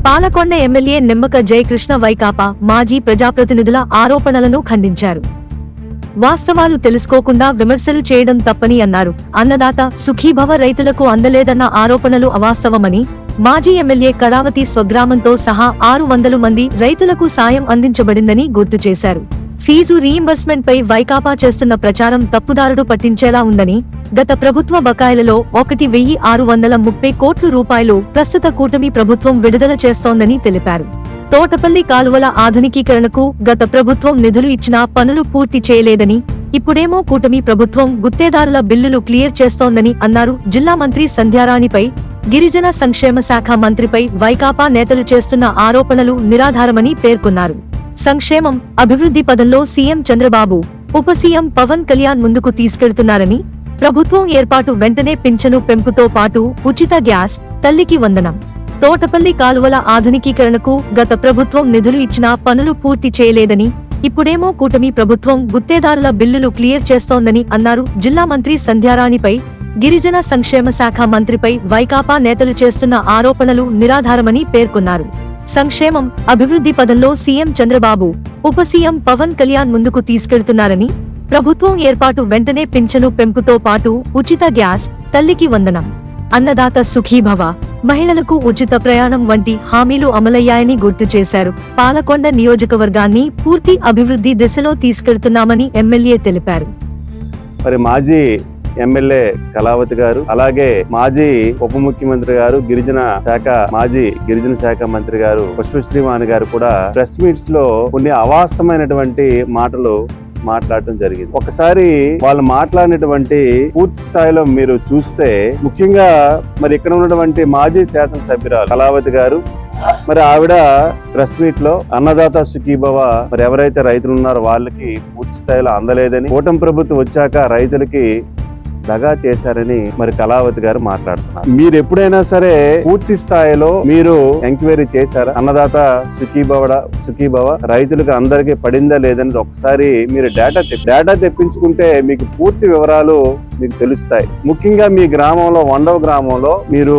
Palakonda MLA Nimmaka Jayakrishna Vaikapa మాజీ ప్రజాప్రతినిధుల ఆరోపణలను ఖండించారు. వాస్తవాలు తెలుసుకోకుండా విమర్శలు చేయడం తప్పని అన్నారు. అన్నదాత సుఖీభవ రైతులకు అందలేదన్న ఆరోపణలు అవాస్తవమని, మాజీ ఎమ్మెల్యే కళావతి స్వగ్రామంతో సహా 600 మంది రైతులకు సాయం అందించబడిందని గుర్తు చేశారు. ఫీజు రీయింబర్స్మెంట్ పై వైకాపా చేస్తున్న ప్రచారం తప్పుదారుడు పట్టించేలా ఉందని, గత ప్రభుత్వ బకాయిలలో 1,630 కోట్ల రూపాయలు ప్రస్తుత కూటమి ప్రభుత్వం విడుదల చేస్తోందని తెలిపారు. తోటపల్లి కాలువల ఆధునికీకరణకు గత ప్రభుత్వం నిధులు ఇచ్చినా పనులు పూర్తి చేయలేదని, ఇప్పుడేమో కూటమి ప్రభుత్వం గుత్తేదారుల బిల్లులు క్లియర్ చేస్తోందని అన్నారు. జిల్లా మంత్రి సంధ్యారాణిపై, గిరిజన సంక్షేమ శాఖ మంత్రిపై వైకాపా నేతలు చేస్తున్న ఆరోపణలు నిరాధారమని పేర్కొన్నారు. సంక్షేమం, అభివృద్ధి పదంలో సీఎం చంద్రబాబు, ఉప సీఎం పవన్ కళ్యాణ్ ముందుకు తీసుకెళ్తున్నారని, ప్రభుత్వం ఏర్పాటు వెంటనే పింఛను పెంపుతో పాటు ఉచిత గ్యాస్, తల్లికి వందనం, తోటపల్లి కాలువల ఆధునికీకరణకు గత ప్రభుత్వం నిధులు ఇచ్చినా పనులు పూర్తి చేయలేదని, ఇప్పుడేమో కూటమి ప్రభుత్వం గుత్తేదారుల బిల్లులు క్లియర్ చేస్తోందని అన్నారు. జిల్లా మంత్రి సంధ్యారాణిపై, గిరిజన సంక్షేమ శాఖ మంత్రిపై వైకాపా నేతలు చేస్తున్న ఆరోపణలు నిరాధారమని పేర్కొన్నారు. సంక్షేమం, అభివృద్ధి పదంలో సీఎం చంద్రబాబు, ఉప సీఎం పవన్ కళ్యాణ్ ముందుకు తీసుకెళ్తున్నారని, ప్రభుత్వం ఏర్పాటు వెంటనే పింఛను పెంపుతో పాటు ఉచిత గ్యాస్, తల్లికి వందనం, అన్నదాత సుఖీభవ, మహిళలకు ఉచిత ప్రయాణం వంటి హామీలు అమలయ్యాయని గుర్తు చేశారు. పాలకొండ నియోజకవర్గాన్ని పూర్తి అభివృద్ధి దిశలో తీసుకెళ్తున్నామని ఎమ్మెల్యే తెలిపారు. మరి మాజీ ఎమ్మెల్యే కళావతి గారు, అలాగే మాజీ ఉప ముఖ్యమంత్రి గారు, మాజీ గిరిజన శాఖ మంత్రి గారు పుష్పశ్రీవాణి గారు కూడా ప్రెస్ మీట్స్ లో కొన్ని అవాస్తవమైనటువంటి మాటలు మాట్లాడటం జరిగింది. ఒకసారి వాళ్ళు మాట్లాడినటువంటి పూర్తి స్థాయిలో మీరు చూస్తే, ముఖ్యంగా మరి ఇక్కడ ఉన్నటువంటి మాజీ శాసనసభ్యురాలు కళావతి గారు, మరి ఆవిడ ప్రెస్ మీట్ లో అన్నదాత సుఖీభవ మరి ఎవరైతే రైతులు ఉన్నారో వాళ్ళకి పూర్తి స్థాయిలో అందలేదని, కూటమి ప్రభుత్వం వచ్చాక రైతులకి దగా చేశారని మరి కళావతి గారు మాట్లాడుతున్నారు. మీరు ఎప్పుడైనా సరే పూర్తి స్థాయిలో మీరు ఎంక్వైరీ చేశారా? అన్నదాత సుఖీభవ రైతులకు అందరికీ పడిందా లేదని ఒకసారి మీరు డేటా తెప్పించుకుంటే మీకు పూర్తి వివరాలు మీకు తెలుస్తాయి. ముఖ్యంగా మీ గ్రామంలో, వండవ గ్రామంలో మీరు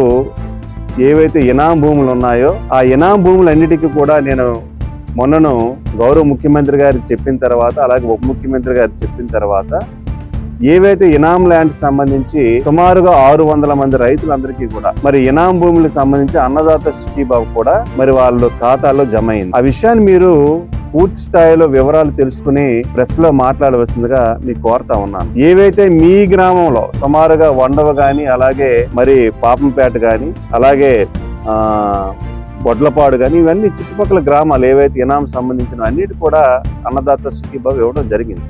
ఏవైతే ఇనాం భూములు ఉన్నాయో ఆ ఇనాం భూములన్నిటికీ కూడా నేను మొన్నను గౌరవ ముఖ్యమంత్రి గారికి చెప్పిన తర్వాత, అలాగే ఉప ముఖ్యమంత్రి గారికి చెప్పిన తర్వాత, ఏవైతే ఇనాం ల్యాండ్ సంబంధించి సుమారుగా 600 మంది రైతులందరికీ కూడా మరి ఇనాం భూములకు సంబంధించి అన్నదాత సుఖీభవ కూడా మరి వాళ్ళ ఖాతాలో జమ అయింది. ఆ విషయాన్ని మీరు పూర్తి స్థాయిలో వివరాలు తెలుసుకుని ప్రెస్ లో మాట్లాడవలసిందిగా మీకు కోరుతా ఉన్నాను. ఏవైతే మీ గ్రామంలో సుమారుగా వండవ గాని, అలాగే మరి పాపంపేట గాని, అలాగే బొడ్లపాడు గాని, ఇవన్నీ చుట్టుపక్కల గ్రామాలు ఏవైతే ఇనాం సంబంధించిన అన్నిటి కూడా అన్నదాత సుఖీభవ ఇవ్వడం జరిగింది.